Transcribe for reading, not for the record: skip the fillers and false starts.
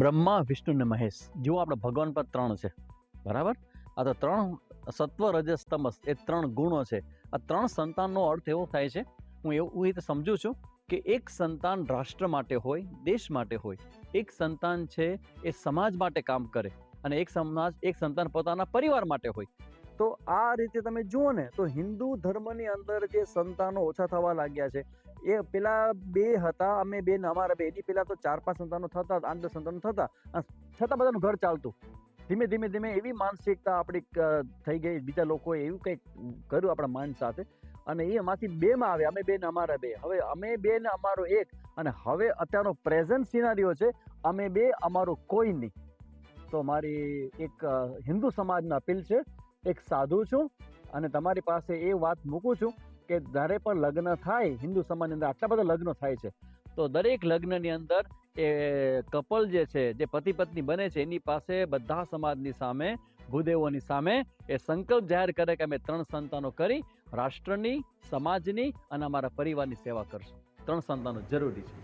બ્રહ્મા, વિષ્ણુ ને મહેશ જેવું આપણે ભગવાન પર ત્રણ છે, બરાબર. આ તો ત્રણ સત્વ, રજસ, તમસ એ ત્રણ ગુણો છે. આ ત્રણ સંતાનનો અર્થ એવો થાય છે, હું એવું રીતે સમજુ છું કે એક સંતાન રાષ્ટ્ર માટે હોય, દેશ માટે હોય. એક સંતાન છે એ સમાજ માટે કામ કરે, અને એક સંતાન પોતાના પરિવાર માટે હોય. તો આ રીતે તમે જુઓ ને તો હિન્દુ ધર્મની અંદર જે સંતાનો ઓછા થવા લાગ્યા છે, એ પેલા બે હતા, અમે બે ને અમારા બે, એની પેલા તો 4-5 સંતાનો થતા, 8-10 સંતાનો થતા, છતાં બધાનું ઘર ચાલતું. ધીમે ધીમે ધીમે એવી માનસિકતા આપણી થઈ ગઈ, બીજા લોકોએ એવું કંઈક કર્યું આપણા માન સાથે, અને એમાંથી બે માં આવે, અમે બે ને અમારા બે, હવે અમે બે ને અમારો એક. અને હવે અત્યારનો પ્રેઝન્ટ સિનારીઓ છે, અમે બે અમારું કોઈ નહીં. તો મારી એક હિન્દુ સમાજના અપીલ છે, એક સાધુ છું અને તમારી પાસે એ વાત મૂકું છું કે જ્યારે પણ લગ્ન થાય, હિન્દુ સમાજની અંદર આટલા બધા લગ્નો થાય છે, તો દરેક લગ્નની અંદર એ કપલ જે છે, જે પતિ પત્ની બને છે, એની પાસે બધા સમાજની સામે, ભૂદેવોની સામે એ સંકલ્પ જાહેર કરે કે અમે 3 સંતાનો કરી રાષ્ટ્રની, સમાજની અને અમારા પરિવારની સેવા કરશું. 3 સંતાનો જરૂરી છે.